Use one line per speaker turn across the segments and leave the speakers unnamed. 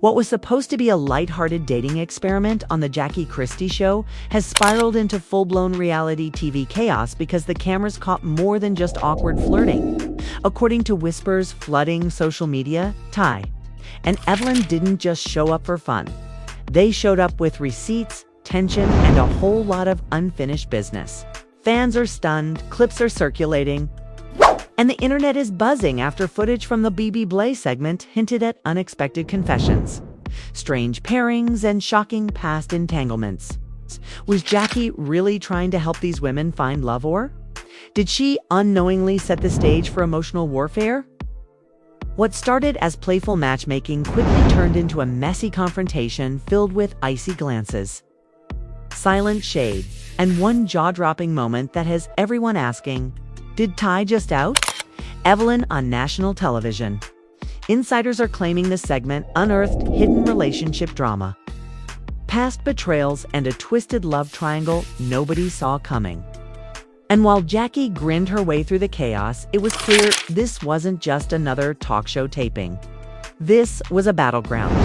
What was supposed to be a lighthearted dating experiment on the Jackie Christie show has spiraled into full-blown reality TV chaos because the cameras caught more than just awkward flirting. According to whispers flooding social media, Tai and Evelyn didn't just show up for fun. They showed up with receipts, tension, and a whole lot of unfinished business. Fans are stunned, clips are circulating, and the internet is buzzing after footage from the BBWLA segment hinted at unexpected confessions, strange pairings, and shocking past entanglements. Was Jackie really trying to help these women find love, or did she unknowingly set the stage for emotional warfare? What started as playful matchmaking quickly turned into a messy confrontation filled with icy glances, silent shade, and one jaw-dropping moment that has everyone asking, did Tai just out Evelyn on national television? Insiders are claiming this segment unearthed hidden relationship drama, past betrayals, and a twisted love triangle nobody saw coming. And while Jackie grinned her way through the chaos, it was clear this wasn't just another talk show taping. This was a battleground.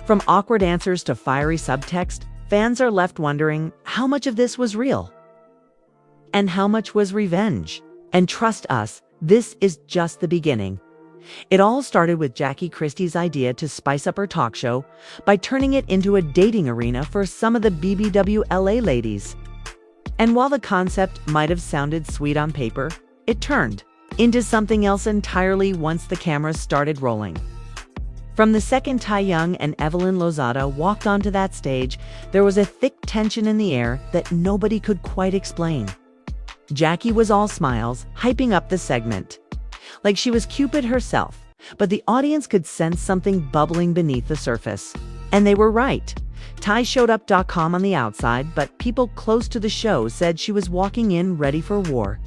From awkward answers to fiery subtext, fans are left wondering how much of this was real and how much was revenge. And trust us, this is just the beginning. It all started with Jackie Christie's idea to spice up her talk show by turning it into a dating arena for some of the BBWLA ladies. And while the concept might have sounded sweet on paper, it turned into something else entirely once the cameras started rolling. From the second Tai and Evelyn Lozada walked onto that stage, there was a thick tension in the air that nobody could quite explain. Jackie was all smiles, hyping up the segment, like she was Cupid herself, but the audience could sense something bubbling beneath the surface. And they were right. Tai showed up.com on the outside, but people close to the show said she was walking in ready for war.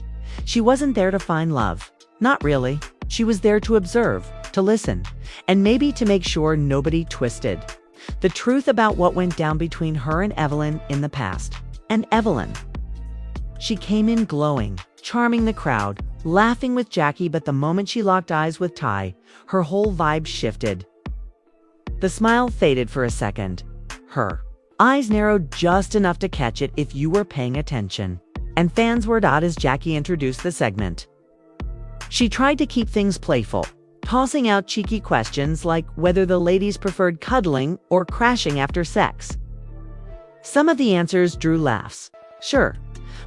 She wasn't there to find love. Not really. She was there to observe, to listen, and maybe to make sure nobody twisted the truth about what went down between her and Evelyn in the past. And Evelyn, she came in glowing, charming the crowd, laughing with Jackie, but the moment she locked eyes with Tai, her whole vibe shifted. The smile faded for a second. Her eyes narrowed just enough to catch it if you were paying attention. And fans were awed as Jackie introduced the segment. She tried to keep things playful, tossing out cheeky questions like whether the ladies preferred cuddling or crashing after sex. Some of the answers drew laughs, sure,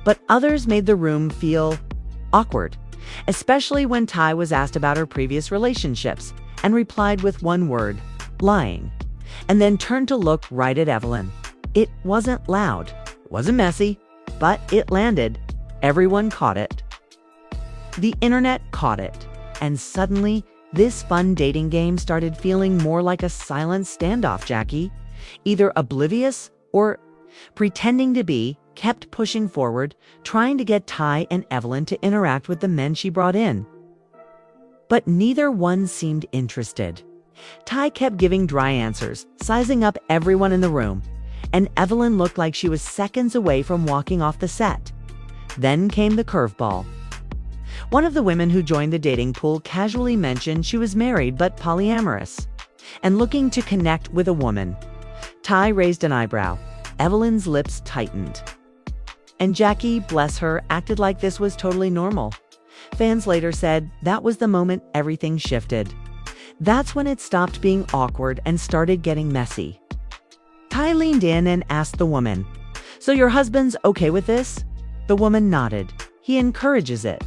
but others made the room feel awkward, especially when Tai was asked about her previous relationships and replied with one word, lying, and then turned to look right at Evelyn. It wasn't loud, it wasn't messy, but it landed. Everyone caught it. The internet caught it, and suddenly, this fun dating game started feeling more like a silent standoff. Jackie, either oblivious or pretending to be, kept pushing forward, trying to get Tai and Evelyn to interact with the men she brought in. But neither one seemed interested. Tai kept giving dry answers, sizing up everyone in the room, and Evelyn looked like she was seconds away from walking off the set. Then came the curveball. One of the women who joined the dating pool casually mentioned she was married but polyamorous and looking to connect with a woman. Tai raised an eyebrow. Evelyn's lips tightened. And Jackie, bless her, acted like this was totally normal. Fans later said that was the moment everything shifted. That's when it stopped being awkward and started getting messy. Tai leaned in and asked the woman, "So your husband's okay with this?" The woman nodded. "He encourages it."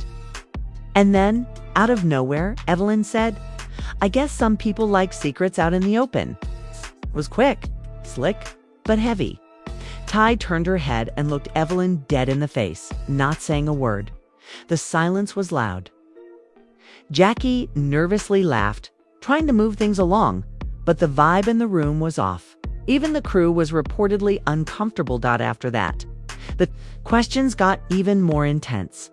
And then, out of nowhere, Evelyn said, "I guess some people like secrets out in the open." It was quick, slick, but heavy. Tai turned her head and looked Evelyn dead in the face, not saying a word. The silence was loud. Jackie nervously laughed, trying to move things along, but the vibe in the room was off. Even the crew was reportedly uncomfortable. After that, the questions got even more intense.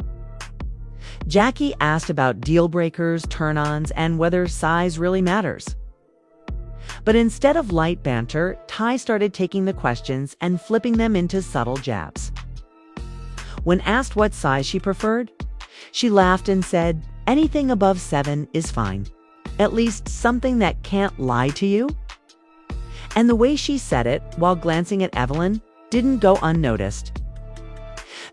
Jackie asked about deal breakers, turn-ons, and whether size really matters. But instead of light banter, Tai started taking the questions and flipping them into subtle jabs. When asked what size she preferred, she laughed and said, "Anything above 7 is fine." At least something that can't lie to you? And the way she said it, while glancing at Evelyn, didn't go unnoticed.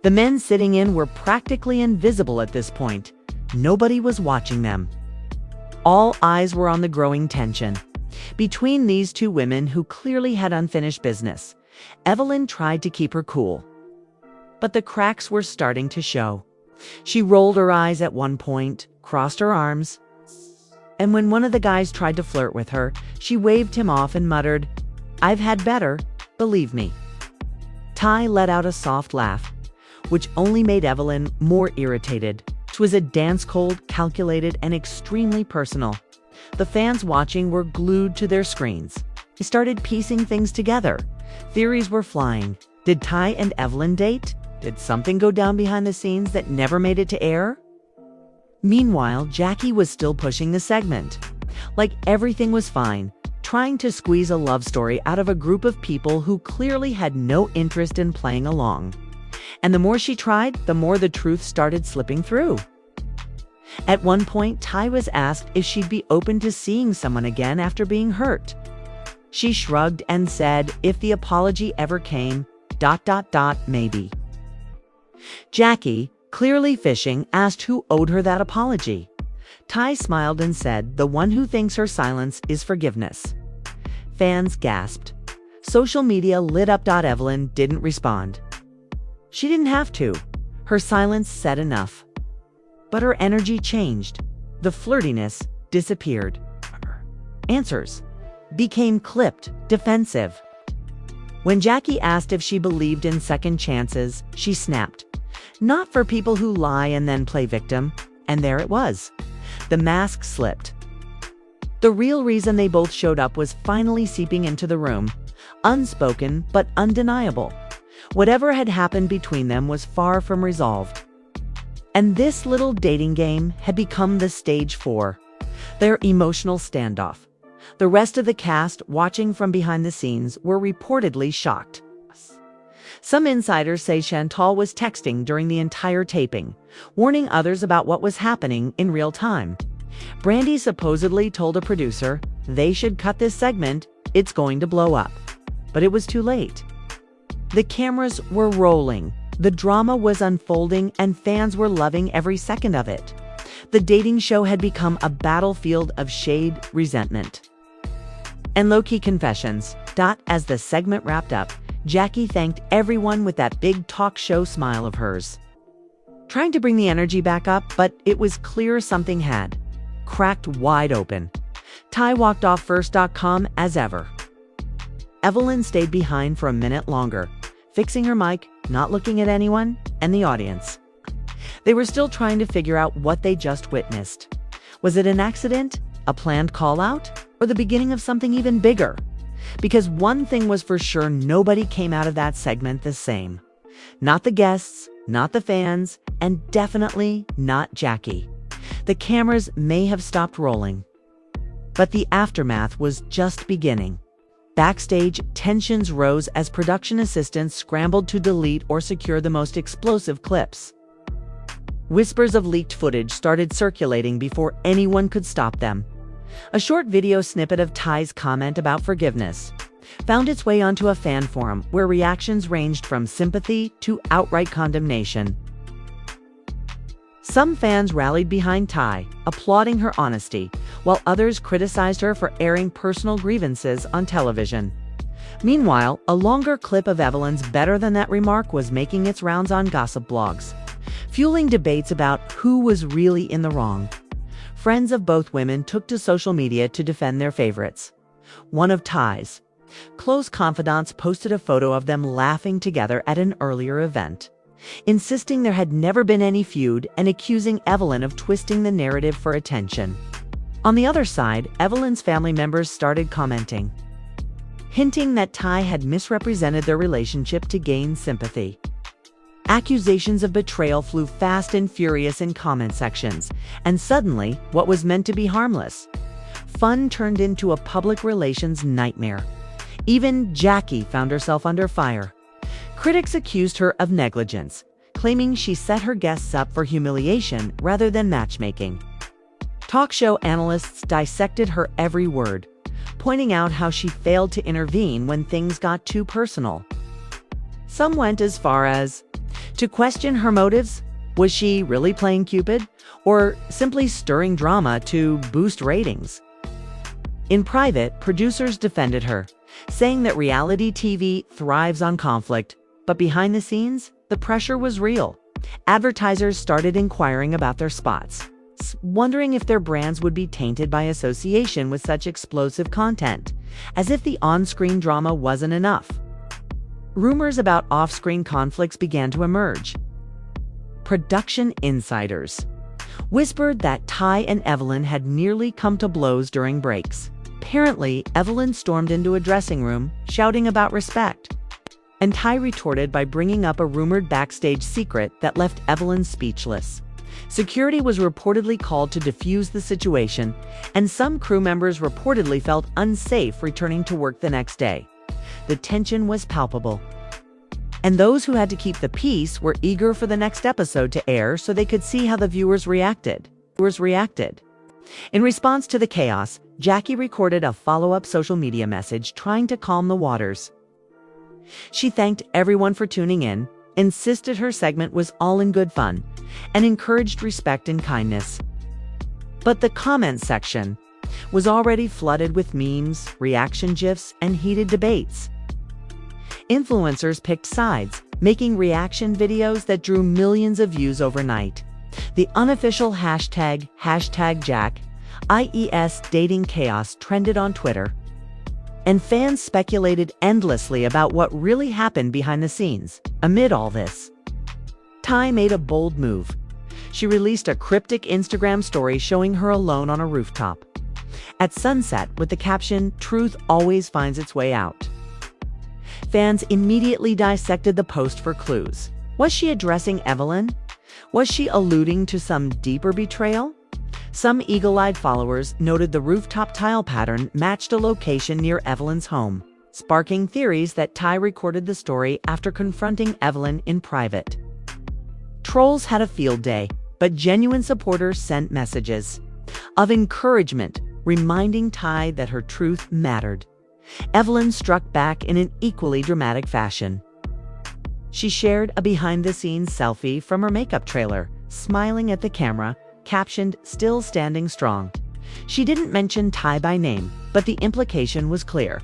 The men sitting in were practically invisible at this point. Nobody was watching them. All eyes were on the growing tension between these two women who clearly had unfinished business. Evelyn tried to keep her cool, but the cracks were starting to show. She rolled her eyes at one point, crossed her arms, and when one of the guys tried to flirt with her, she waved him off and muttered, "I've had better, believe me." Tai let out a soft laugh, which only made Evelyn more irritated. It was a dance cold, calculated, and extremely personal. The fans watching were glued to their screens. They started piecing things together. Theories were flying. Did Tai and Evelyn date? Did something go down behind the scenes that never made it to air? Meanwhile, Jackie was still pushing the segment. Like everything was fine, trying to squeeze a love story out of a group of people who clearly had no interest in playing along. And the more she tried, the more the truth started slipping through. At one point, Tai was asked if she'd be open to seeing someone again after being hurt. She shrugged and said if the apology ever came, ... maybe. Jackie, clearly fishing, asked who owed her that apology. Tai smiled and said the one who thinks her silence is forgiveness. Fans gasped. Social media lit up. Evelyn didn't respond. She didn't have to. Her silence said enough. But her energy changed. The flirtiness disappeared. Answers became clipped, defensive. When Jackie asked if she believed in second chances, she snapped. Not for people who lie and then play victim. And there it was. The mask slipped. The real reason they both showed up was finally seeping into the room. Unspoken, but undeniable. Whatever had happened between them was far from resolved. And this little dating game had become the stage for their emotional standoff. The rest of the cast, watching from behind the scenes, were reportedly shocked. Some insiders say Shantel was texting during the entire taping, warning others about what was happening in real time. Brandy supposedly told a producer they should cut this segment, it's going to blow up. But it was too late. The cameras were rolling, the drama was unfolding, and fans were loving every second of it. The dating show had become a battlefield of shade, resentment, and low-key confessions. As the segment wrapped up, Jackie thanked everyone with that big talk show smile of hers, trying to bring the energy back up, but it was clear something had cracked wide open. Tai walked off first. Calm as ever. Evelyn stayed behind for a minute longer, fixing her mic, not looking at anyone, and the audience. They were still trying to figure out what they just witnessed. Was it an accident, a planned call-out, or the beginning of something even bigger? Because one thing was for sure, nobody came out of that segment the same. Not the guests, not the fans, and definitely not Jackie. The cameras may have stopped rolling, but the aftermath was just beginning. Backstage, tensions rose as production assistants scrambled to delete or secure the most explosive clips. Whispers of leaked footage started circulating before anyone could stop them. A short video snippet of Tai's comment about forgiveness found its way onto a fan forum where reactions ranged from sympathy to outright condemnation. Some fans rallied behind Tai, applauding her honesty, while others criticized her for airing personal grievances on television. Meanwhile, a longer clip of Evelyn's "better than that" remark was making its rounds on gossip blogs, fueling debates about who was really in the wrong. Friends of both women took to social media to defend their favorites. One of Tai's close confidants posted a photo of them laughing together at an earlier event, insisting there had never been any feud and accusing Evelyn of twisting the narrative for attention. On the other side, Evelyn's family members started commenting, hinting that Tai had misrepresented their relationship to gain sympathy. Accusations of betrayal flew fast and furious in comment sections, and suddenly, what was meant to be harmless fun turned into a public relations nightmare. Even Jackie found herself under fire. Critics accused her of negligence, claiming she set her guests up for humiliation rather than matchmaking. Talk show analysts dissected her every word, pointing out how she failed to intervene when things got too personal. Some went as far as to question her motives. Was she really playing Cupid, or simply stirring drama to boost ratings? In private, producers defended her, saying that reality TV thrives on conflict, but behind the scenes, the pressure was real. Advertisers started inquiring about their spots, wondering if their brands would be tainted by association with such explosive content, as if the on-screen drama wasn't enough. Rumors about off-screen conflicts began to emerge. Production insiders whispered that Tai and Evelyn had nearly come to blows during breaks. Apparently, Evelyn stormed into a dressing room, shouting about respect, and Tai retorted by bringing up a rumored backstage secret that left Evelyn speechless. Security was reportedly called to defuse the situation, and some crew members reportedly felt unsafe returning to work the next day. The tension was palpable, and those who had to keep the peace were eager for the next episode to air so they could see how the viewers reacted. In response to the chaos, Jackie recorded a follow-up social media message trying to calm the waters. She thanked everyone for tuning in, insisted her segment was all in good fun, and encouraged respect and kindness. But the comment section was already flooded with memes, reaction GIFs, and heated debates. Influencers picked sides, making reaction videos that drew millions of views overnight. The unofficial hashtag Jack IES dating chaos trended on Twitter, and fans speculated endlessly about what really happened behind the scenes. Amid all this, Tai made a bold move. She released a cryptic Instagram story showing her alone on a rooftop at sunset with the caption, "Truth always finds its way out." Fans immediately dissected the post for clues. Was she addressing Evelyn? Was she alluding to some deeper betrayal? Some eagle-eyed followers noted the rooftop tile pattern matched a location near Evelyn's home, sparking theories that Tai recorded the story after confronting Evelyn in private. Trolls had a field day, but genuine supporters sent messages of encouragement, reminding Tai that her truth mattered. Evelyn struck back in an equally dramatic fashion. She shared a behind-the-scenes selfie from her makeup trailer, smiling at the camera, captioned, "Still standing strong." She didn't mention Tai by name, but the implication was clear.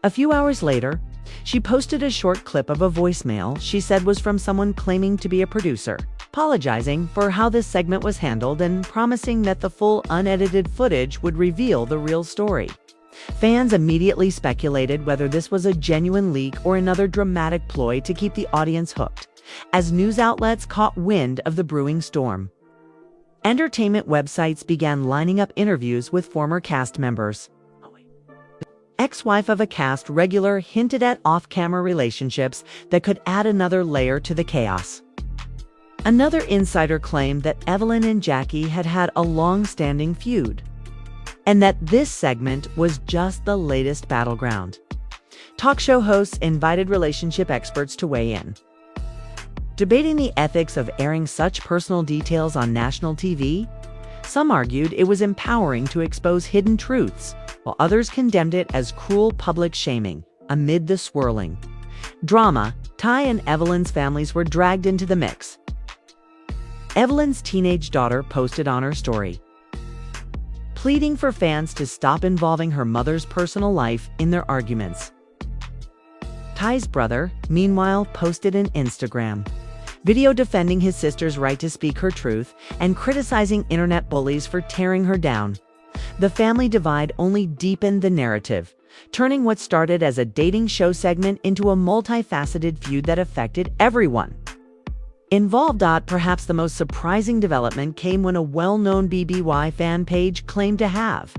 A few hours later, she posted a short clip of a voicemail she said was from someone claiming to be a producer, apologizing for how this segment was handled and promising that the full unedited footage would reveal the real story. Fans immediately speculated whether this was a genuine leak or another dramatic ploy to keep the audience hooked, as news outlets caught wind of the brewing storm. Entertainment websites began lining up interviews with former cast members. Ex-wife of a cast regular hinted at off-camera relationships that could add another layer to the chaos. Another insider claimed that Evelyn and Jackie had had a long-standing feud, and that this segment was just the latest battleground. Talk show hosts invited relationship experts to weigh in, debating the ethics of airing such personal details on national TV. Some argued it was empowering to expose hidden truths, while others condemned it as cruel public shaming. Amid the swirling drama, Tai and Evelyn's families were dragged into the mix. Evelyn's teenage daughter posted on her story, pleading for fans to stop involving her mother's personal life in their arguments. Tai's brother, meanwhile, posted an Instagram video defending his sister's right to speak her truth and criticizing internet bullies for tearing her down. The family divide only deepened the narrative, turning what started as a dating show segment into a multifaceted feud that affected everyone involved. Perhaps the most surprising development came when a well-known BBY fan page claimed to have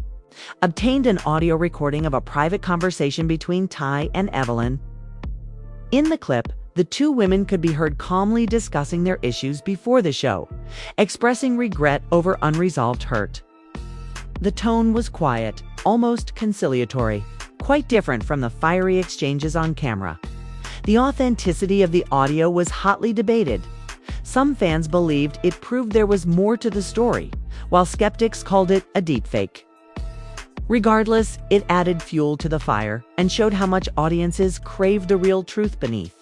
obtained an audio recording of a private conversation between Tai and Evelyn. In the clip, the two women could be heard calmly discussing their issues before the show, expressing regret over unresolved hurt. The tone was quiet, almost conciliatory, quite different from the fiery exchanges on camera. The authenticity of the audio was hotly debated. Some fans believed it proved there was more to the story, while skeptics called it a deepfake. Regardless, it added fuel to the fire and showed how much audiences craved the real truth beneath.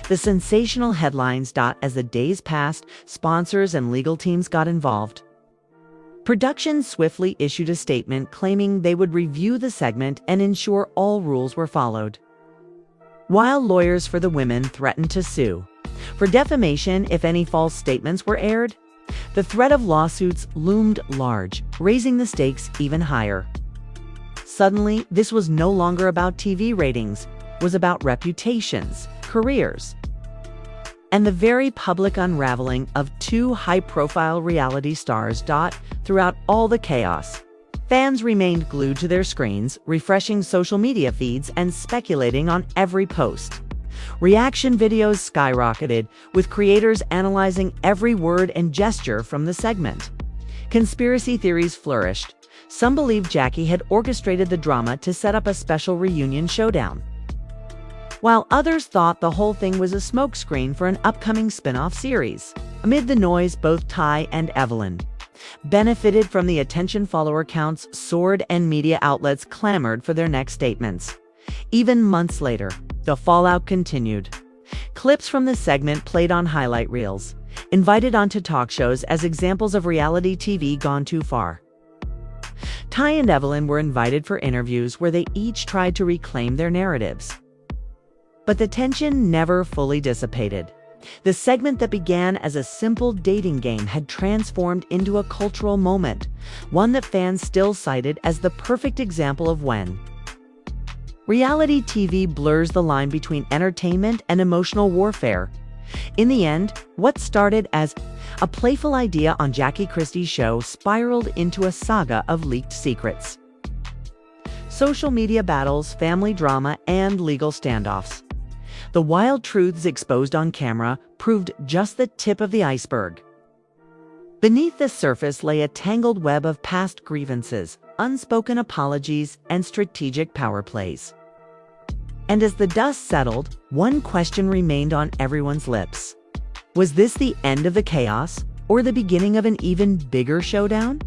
The sensational headlines. As the days passed, sponsors and legal teams got involved. Production swiftly issued a statement claiming they would review the segment and ensure all rules were followed, while lawyers for the women threatened to sue for defamation if any false statements were aired. The threat of lawsuits loomed large, raising the stakes even higher. Suddenly, this was no longer about TV ratings, it was about reputations, careers, and the very public unraveling of two high-profile reality stars. Throughout all the chaos, fans remained glued to their screens, refreshing social media feeds and speculating on every post. Reaction videos skyrocketed, with creators analyzing every word and gesture from the segment. Conspiracy theories flourished. Some believed Jackie had orchestrated the drama to set up a special reunion showdown, while others thought the whole thing was a smokescreen for an upcoming spin-off series. Amid the noise, both Tai and Evelyn benefited from the attention. Follower counts soared and media outlets clamored for their next statements. Even months later, the fallout continued. Clips from the segment played on highlight reels, invited onto talk shows as examples of reality TV gone too far. Tai and Evelyn were invited for interviews where they each tried to reclaim their narratives. But the tension never fully dissipated. The segment that began as a simple dating game had transformed into a cultural moment, one that fans still cited as the perfect example of when reality TV blurs the line between entertainment and emotional warfare. In the end, what started as a playful idea on Jackie Christie's show spiraled into a saga of leaked secrets, social media battles, family drama, and legal standoffs. The wild truths exposed on camera proved just the tip of the iceberg. Beneath the surface lay a tangled web of past grievances, unspoken apologies, and strategic power plays. And as the dust settled, one question remained on everyone's lips. Was this the end of the chaos, or the beginning of an even bigger showdown?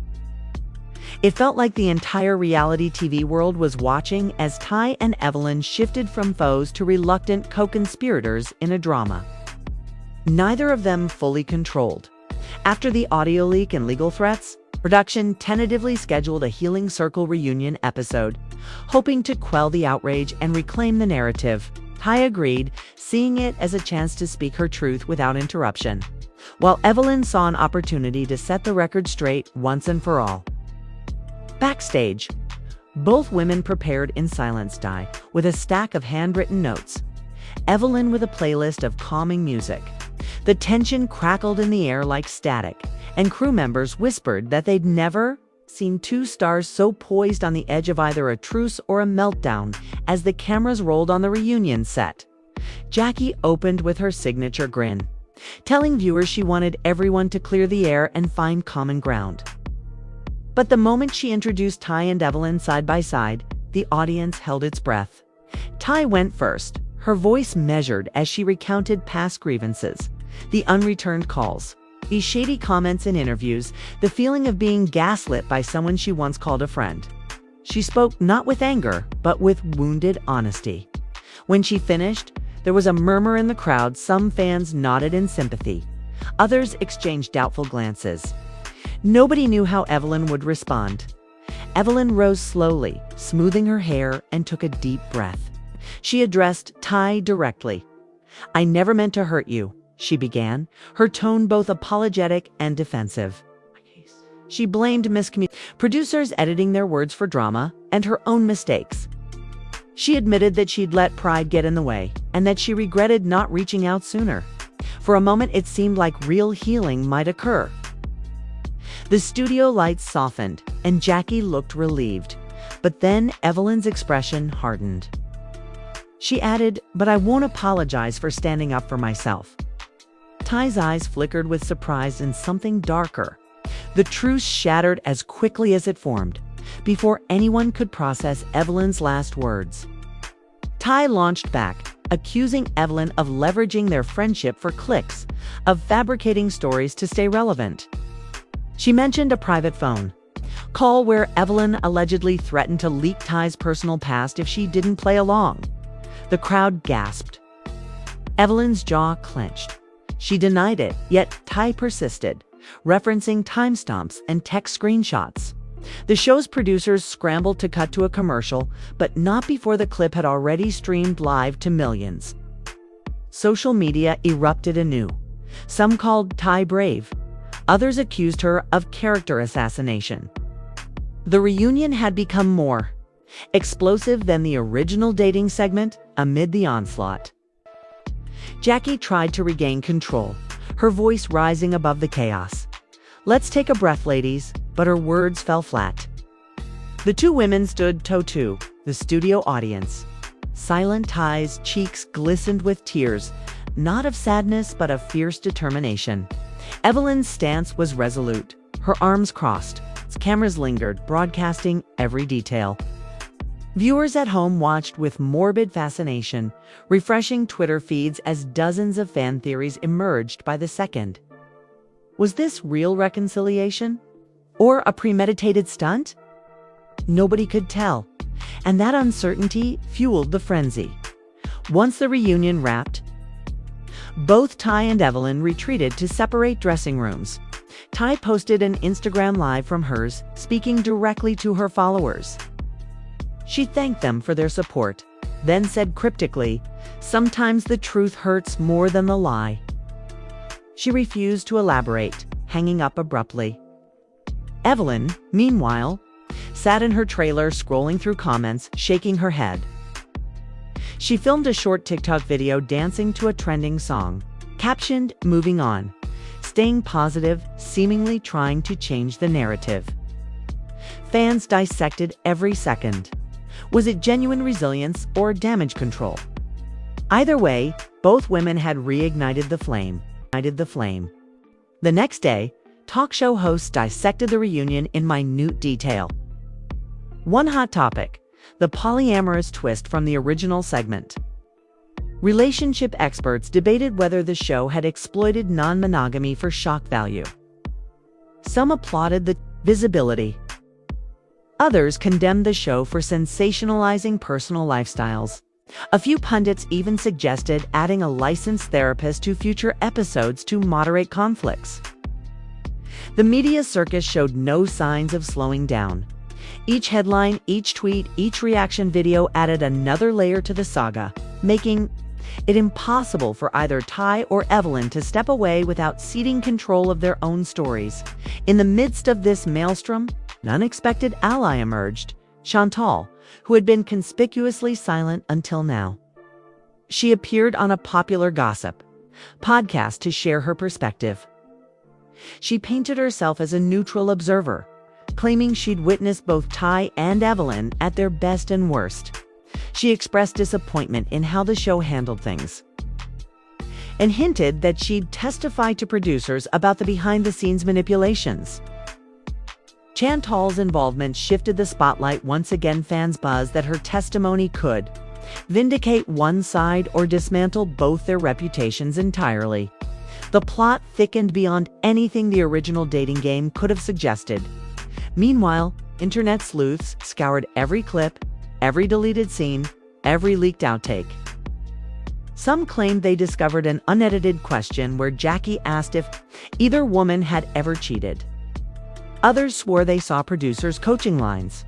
It felt like the entire reality TV world was watching as Tai and Evelyn shifted from foes to reluctant co-conspirators in a drama neither of them fully controlled. After the audio leak and legal threats, production tentatively scheduled a Healing Circle reunion episode, hoping to quell the outrage and reclaim the narrative. Tai agreed, seeing it as a chance to speak her truth without interruption, while Evelyn saw an opportunity to set the record straight once and for all. Backstage, both women prepared in silence, with a stack of handwritten notes, Evelyn with a playlist of calming music. The tension crackled in the air like static, and crew members whispered that they'd never seen two stars so poised on the edge of either a truce or a meltdown as the cameras rolled on the reunion set. Jackie opened with her signature grin, telling viewers she wanted everyone to clear the air and find common ground. But the moment she introduced Tai and Evelyn side by side, the audience held its breath. Tai went first, her voice measured as she recounted past grievances, the unreturned calls, the shady comments in interviews, the feeling of being gaslit by someone she once called a friend. She spoke not with anger, but with wounded honesty. When she finished, there was a murmur in the crowd. Some fans nodded in sympathy. Others exchanged doubtful glances. Nobody knew how Evelyn would respond. Evelyn rose slowly, smoothing her hair, and took a deep breath. She addressed Tai directly. "I never meant to hurt you," she began, her tone both apologetic and defensive. She blamed producers editing their words for drama and her own mistakes. She admitted that she'd let pride get in the way and that she regretted not reaching out sooner. For a moment, it seemed like real healing might occur. The studio lights softened, and Jackie looked relieved. But then Evelyn's expression hardened. She added, "But I won't apologize for standing up for myself." Tai's eyes flickered with surprise and something darker. The truce shattered as quickly as it formed, before anyone could process Evelyn's last words. Tai launched back, accusing Evelyn of leveraging their friendship for clicks, of fabricating stories to stay relevant. She mentioned a private phone call where Evelyn allegedly threatened to leak Tai's personal past if she didn't play along. The crowd gasped. Evelyn's jaw clenched. She denied it, yet Tai persisted, referencing timestamps and text screenshots. The show's producers scrambled to cut to a commercial, but not before the clip had already streamed live to millions. Social media erupted anew. Some called Tai brave. Others accused her of character assassination. The reunion had become more explosive than the original dating segment amid the onslaught. Jackie tried to regain control, her voice rising above the chaos. "Let's take a breath, ladies," but her words fell flat. The two women stood toe-to-toe, the studio audience. Silent Tai's cheeks glistened with tears, not of sadness but of fierce determination. Evelyn's stance was resolute, her arms crossed. Cameras lingered, broadcasting every detail. Viewers at home watched with morbid fascination, refreshing Twitter feeds as dozens of fan theories emerged by the second. Was this real reconciliation? Or a premeditated stunt? Nobody could tell, and that uncertainty fueled the frenzy. Once the reunion wrapped, both Tai and Evelyn retreated to separate dressing rooms. Tai posted an Instagram live from hers, speaking directly to her followers. She thanked them for their support, then said cryptically, "Sometimes the truth hurts more than the lie." She refused to elaborate, hanging up abruptly. Evelyn, meanwhile, sat in her trailer scrolling through comments, shaking her head. She filmed a short TikTok video dancing to a trending song, captioned, "Moving on," staying positive, seemingly trying to change the narrative. Fans dissected every second. Was it genuine resilience or damage control? Either way, both women had reignited the flame. The next day, talk show hosts dissected the reunion in minute detail. One hot topic: the polyamorous twist from the original segment. Relationship experts debated whether the show had exploited non-monogamy for shock value. Some applauded the visibility. Others condemned the show for sensationalizing personal lifestyles. A few pundits even suggested adding a licensed therapist to future episodes to moderate conflicts. The media circus showed no signs of slowing down. Each headline, each tweet, each reaction video added another layer to the saga, making it impossible for either Tai or Evelyn to step away without ceding control of their own stories. In the midst of this maelstrom, an unexpected ally emerged, Shantel, who had been conspicuously silent until now. She appeared on a popular gossip podcast to share her perspective. She painted herself as a neutral observer, claiming she'd witnessed both Tai and Evelyn at their best and worst. She expressed disappointment in how the show handled things, and hinted that she'd testify to producers about the behind-the-scenes manipulations. Shantel's involvement shifted the spotlight once again. Fans buzzed that her testimony could vindicate one side or dismantle both their reputations entirely. The plot thickened beyond anything the original dating game could have suggested. Meanwhile, internet sleuths scoured every clip, every deleted scene, every leaked outtake. Some claimed they discovered an unedited question where Jackie asked if either woman had ever cheated. Others swore they saw producers' coaching lines.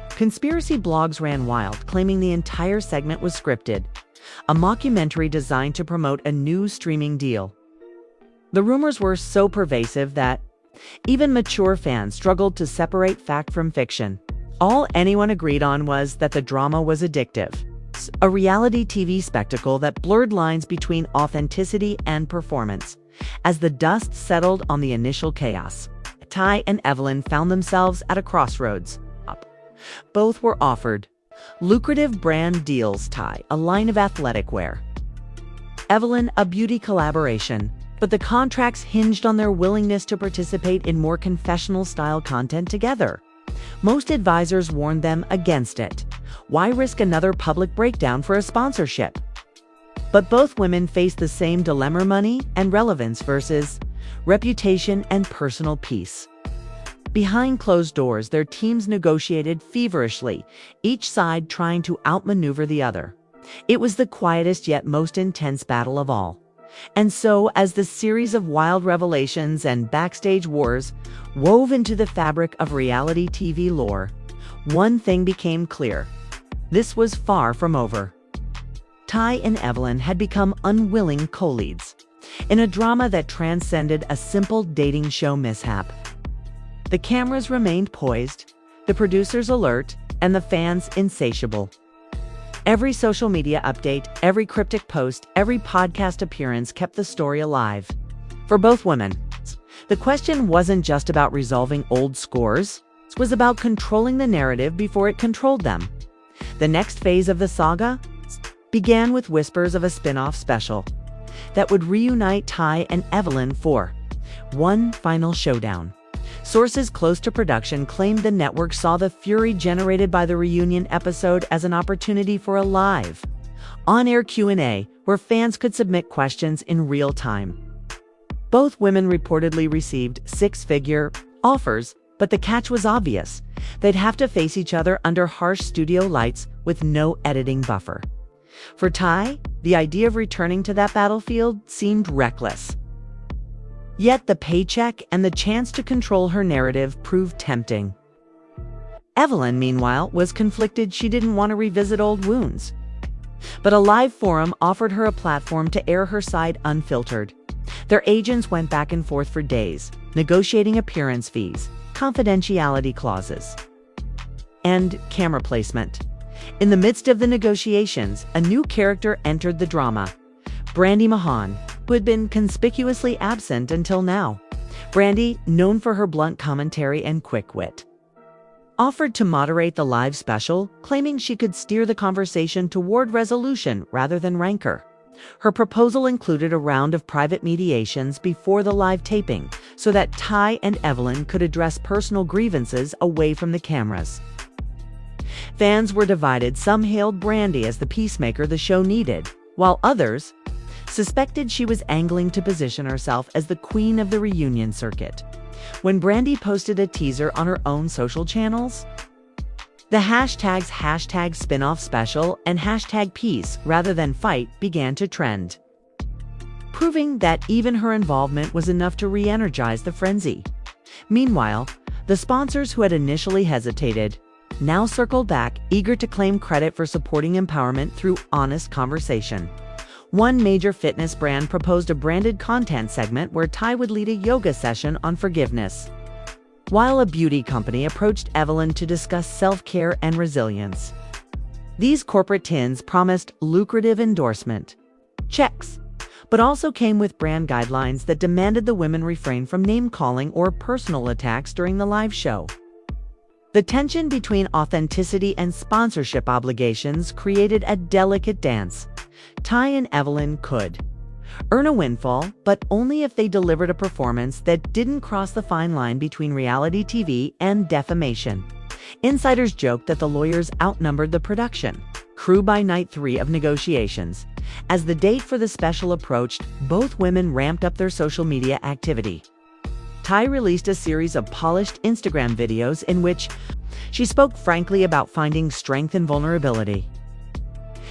Conspiracy blogs ran wild, claiming the entire segment was scripted, a mockumentary designed to promote a new streaming deal. The rumors were so pervasive that even mature fans struggled to separate fact from fiction. All anyone agreed on was that the drama was addictive, a reality TV spectacle that blurred lines between authenticity and performance. As the dust settled on the initial chaos, Tai and Evelyn found themselves at a crossroads. Both were offered lucrative brand deals, Tai, a line of athletic wear, Evelyn, a beauty collaboration, but the contracts hinged on their willingness to participate in more confessional-style content together. Most advisors warned them against it. Why risk another public breakdown for a sponsorship? But both women faced the same dilemma: money and relevance versus reputation, and personal peace. Behind closed doors, their teams negotiated feverishly, each side trying to outmaneuver the other. It was the quietest yet most intense battle of all. And so, as the series of wild revelations and backstage wars wove into the fabric of reality TV lore, one thing became clear. This was far from over. Tai and Evelyn had become unwilling co-leads in a drama that transcended a simple dating show mishap. The cameras remained poised, the producers alert, and the fans insatiable. Every social media update, every cryptic post, every podcast appearance kept the story alive. For both women, the question wasn't just about resolving old scores, it was about controlling the narrative before it controlled them. The next phase of the saga began with whispers of a spin-off special that would reunite Tai and Evelyn for one final showdown. Sources close to production claimed the network saw the fury generated by the reunion episode as an opportunity for a live, on-air Q&A where fans could submit questions in real time. Both women reportedly received six-figure offers, but the catch was obvious. They'd have to face each other under harsh studio lights with no editing buffer. For Tai, the idea of returning to that battlefield seemed reckless. Yet the paycheck and the chance to control her narrative proved tempting. Evelyn, meanwhile, was conflicted. She didn't want to revisit old wounds. But a live forum offered her a platform to air her side unfiltered. Their agents went back and forth for days, negotiating appearance fees, confidentiality clauses, and camera placement. In the midst of the negotiations, a new character entered the drama, Brandy Mahan, who had been conspicuously absent until now. Brandy, known for her blunt commentary and quick wit, offered to moderate the live special, claiming she could steer the conversation toward resolution rather than rancor. Her proposal included a round of private mediations before the live taping, so that Tai and Evelyn could address personal grievances away from the cameras. Fans were divided. Some hailed Brandy as the peacemaker the show needed, while others suspected she was angling to position herself as the queen of the reunion circuit. When Brandy posted a teaser on her own social channels, the hashtags #spinoff special and #peace rather than fight began to trend, proving that even her involvement was enough to re-energize the frenzy. Meanwhile, the sponsors who had initially hesitated now circled back, eager to claim credit for supporting empowerment through honest conversation. One major fitness brand proposed a branded content segment where Tai would lead a yoga session on forgiveness, while a beauty company approached Evelyn to discuss self-care and resilience. These corporate tins promised lucrative endorsement checks, but also came with brand guidelines that demanded the women refrain from name-calling or personal attacks during the live show. The tension between authenticity and sponsorship obligations created a delicate dance. Tai and Evelyn could earn a windfall, but only if they delivered a performance that didn't cross the fine line between reality TV and defamation. Insiders joked that the lawyers outnumbered the production crew by night 3 of negotiations. As the date for the special approached, both women ramped up their social media activity. Tai released a series of polished Instagram videos in which she spoke frankly about finding strength in vulnerability.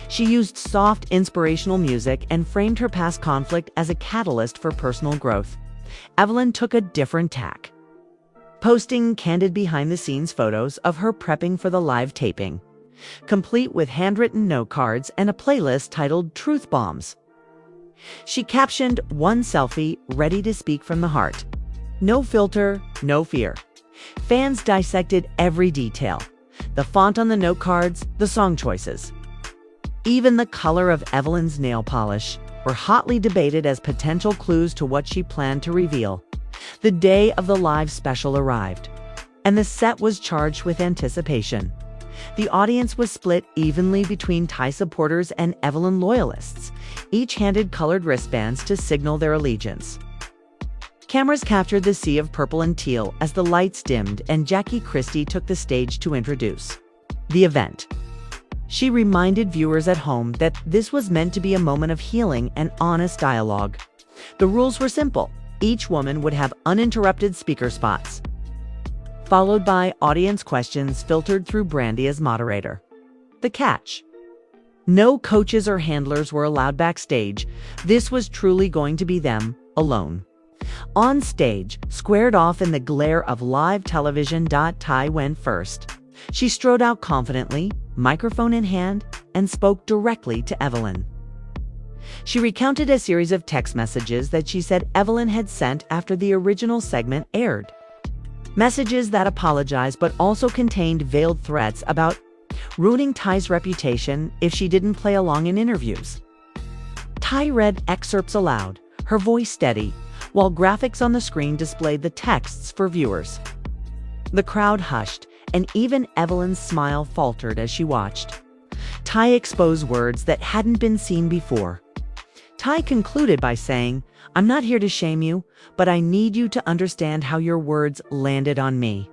She used soft, inspirational music and framed her past conflict as a catalyst for personal growth. Evelyn took a different tack, posting candid behind-the-scenes photos of her prepping for the live taping, complete with handwritten note cards and a playlist titled Truth Bombs. She captioned one selfie, ready to speak from the heart. No filter, no fear. Fans dissected every detail: the font on the note cards, the song choices. Even the color of Evelyn's nail polish were hotly debated as potential clues to what she planned to reveal. The day of the live special arrived, and the set was charged with anticipation. The audience was split evenly between Tai supporters and Evelyn loyalists, each handed colored wristbands to signal their allegiance. Cameras captured the sea of purple and teal as the lights dimmed and Jackie Christie took the stage to introduce the event. She reminded viewers at home that this was meant to be a moment of healing and honest dialogue. The rules were simple: Each woman would have uninterrupted speaker spots, followed by audience questions filtered through Brandy as moderator. The catch: no coaches or handlers were allowed backstage. This was truly going to be them alone. On stage, squared off in the glare of live television, Tai went first. She strode out confidently, microphone in hand, and spoke directly to Evelyn. She recounted a series of text messages that she said Evelyn had sent after the original segment aired. Messages that apologized but also contained veiled threats about ruining Tai's reputation if she didn't play along in interviews. Tai read excerpts aloud, her voice steady, while graphics on the screen displayed the texts for viewers. The crowd hushed, and even Evelyn's smile faltered as she watched. Tai exposed words that hadn't been seen before. Tai concluded by saying, "I'm not here to shame you, but I need you to understand how your words landed on me."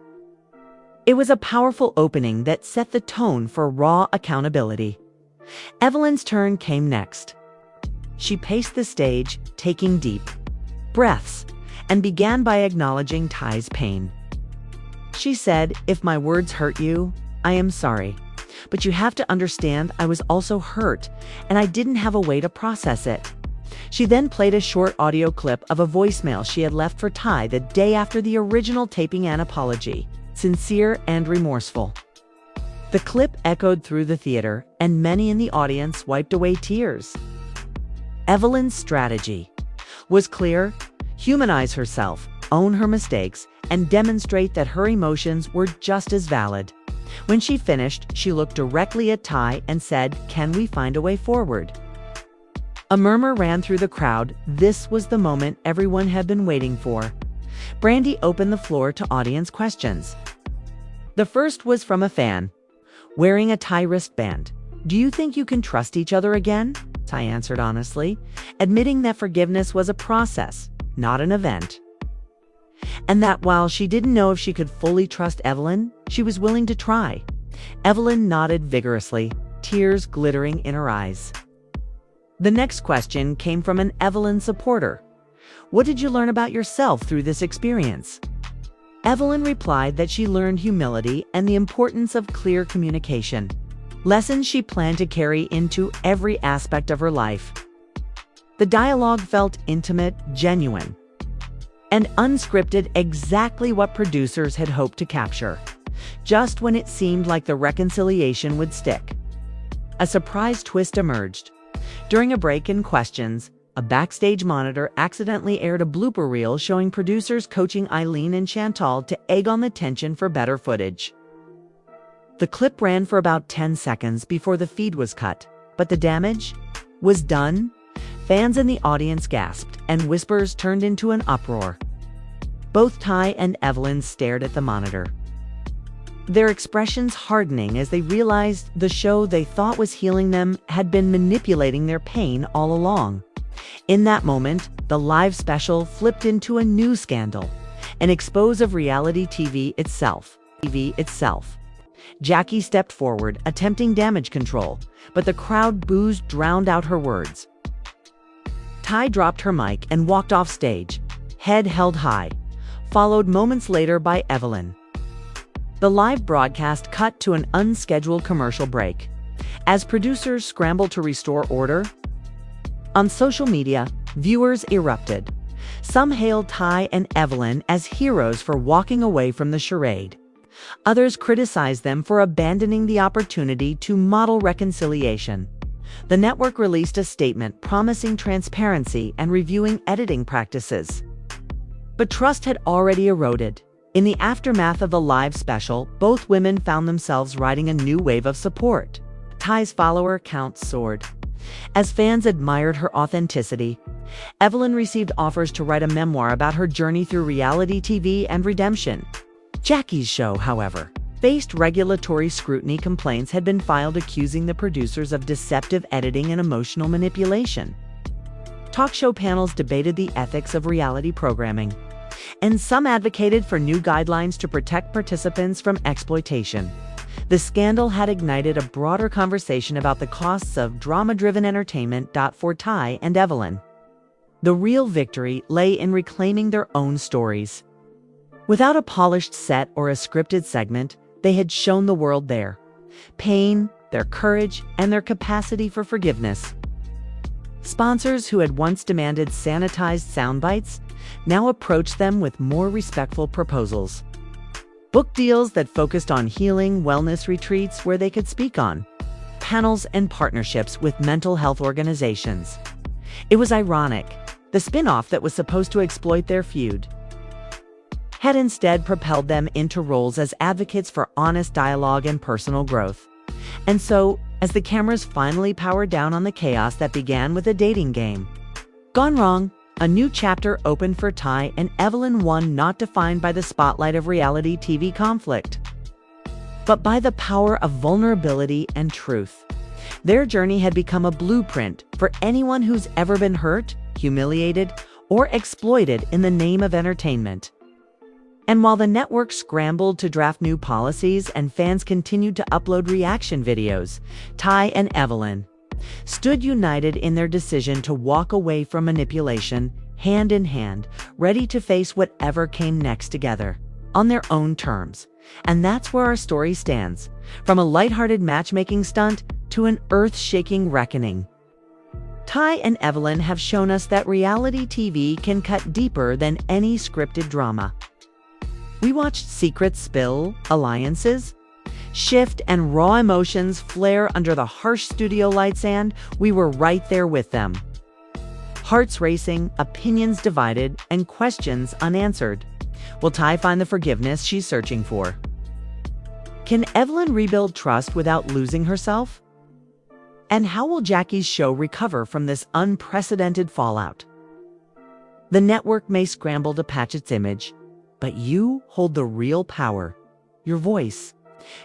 It was a powerful opening that set the tone for raw accountability. Evelyn's turn came next. She paced the stage, taking deep breaths, and began by acknowledging Tai's pain. She said, "If my words hurt you, I am sorry. But you have to understand I was also hurt, and I didn't have a way to process it." She then played a short audio clip of a voicemail she had left for Tai the day after the original taping, an apology, sincere and remorseful. The clip echoed through the theater, and many in the audience wiped away tears. Evelyn's strategy was clear: humanize herself, own her mistakes, and demonstrate that her emotions were just as valid. When she finished, she looked directly at Tai and said, "Can we find a way forward?" A murmur ran through the crowd. This was the moment everyone had been waiting for. Brandy opened the floor to audience questions. The first was from a fan. Wearing a Tai wristband, "Do you think you can trust each other again?" Tai answered honestly, admitting that forgiveness was a process, not an event. And that while she didn't know if she could fully trust Evelyn, she was willing to try. Evelyn nodded vigorously, tears glittering in her eyes. The next question came from an Evelyn supporter. "What did you learn about yourself through this experience?" Evelyn replied that she learned humility and the importance of clear communication, lessons she planned to carry into every aspect of her life. The dialogue felt intimate, genuine, and unscripted, exactly what producers had hoped to capture, just when it seemed like the reconciliation would stick. A surprise twist emerged. During a break in questions, a backstage monitor accidentally aired a blooper reel showing producers coaching Eileen and Shantel to egg on the tension for better footage. The clip ran for about 10 seconds before the feed was cut, but the damage was done. Fans in the audience gasped, and whispers turned into an uproar. Both Tai and Evelyn stared at the monitor, their expressions hardening as they realized the show they thought was healing them had been manipulating their pain all along. In that moment, the live special flipped into a new scandal, an expose of reality TV itself. Jackie stepped forward, attempting damage control, but the crowd boos drowned out her words. Tai dropped her mic and walked off stage, head held high, followed moments later by Evelyn. The live broadcast cut to an unscheduled commercial break, as producers scrambled to restore order. On social media, viewers erupted. Some hailed Tai and Evelyn as heroes for walking away from the charade. Others criticized them for abandoning the opportunity to model reconciliation. The network released a statement promising transparency and reviewing editing practices. But trust had already eroded. In the aftermath of the live special, both women found themselves riding a new wave of support. Tai's follower count soared. As fans admired her authenticity, Evelyn received offers to write a memoir about her journey through reality TV and redemption. Jackie's show, however, faced regulatory scrutiny. Complaints had been filed accusing the producers of deceptive editing and emotional manipulation. Talk show panels debated the ethics of reality programming, and some advocated for new guidelines to protect participants from exploitation. The scandal had ignited a broader conversation about the costs of drama-driven entertainment. For Tai and Evelyn, The real victory lay in reclaiming their own stories. Without a polished set or a scripted segment, they had shown the world their pain, their courage, and their capacity for forgiveness. Sponsors who had once demanded sanitized sound bites now approached them with more respectful proposals. Book deals that focused on healing, wellness retreats where they could speak on, panels and partnerships with mental health organizations. It was ironic. The spin-off that was supposed to exploit their feud had instead propelled them into roles as advocates for honest dialogue and personal growth. And so, as the cameras finally powered down on the chaos that began with a dating game gone wrong, a new chapter opened for Tai and Evelyn, one not defined by the spotlight of reality TV conflict, but by the power of vulnerability and truth. Their journey had become a blueprint for anyone who's ever been hurt, humiliated, or exploited in the name of entertainment. And while the network scrambled to draft new policies and fans continued to upload reaction videos, Tai and Evelyn stood united in their decision to walk away from manipulation, hand in hand, ready to face whatever came next together, on their own terms. And that's where our story stands, from a lighthearted matchmaking stunt to an earth-shaking reckoning. Tai and Evelyn have shown us that reality TV can cut deeper than any scripted drama. We watched secrets spill, alliances shift, and raw emotions flare under the harsh studio lights, and we were right there with them. Hearts racing, opinions divided, and questions unanswered. Will Tai find the forgiveness she's searching for? Can Evelyn rebuild trust without losing herself? And how will Jackie's show recover from this unprecedented fallout? The network may scramble to patch its image, but you hold the real power, your voice.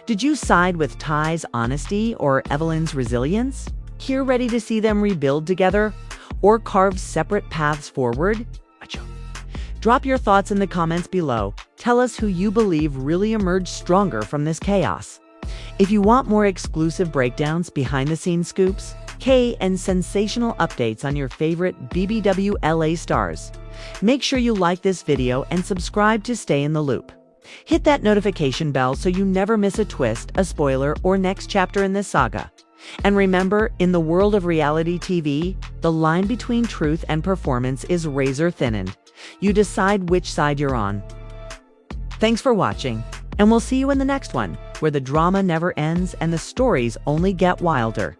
Did you side with Tai's honesty or Evelyn's resilience? Here, ready to see them rebuild together or carve separate paths forward? Drop your thoughts in the comments below. Tell us who you believe really emerged stronger from this chaos. If you want more exclusive breakdowns, behind-the-scenes scoops, and sensational updates on your favorite BBWLA stars, make sure you like this video and subscribe to stay in the loop. Hit that notification bell so you never miss a twist, a spoiler, or next chapter in this saga. And remember, in the world of reality TV, the line between truth and performance is razor thin. You decide which side you're on. Thanks for watching, and we'll see you in the next one, where the drama never ends and the stories only get wilder.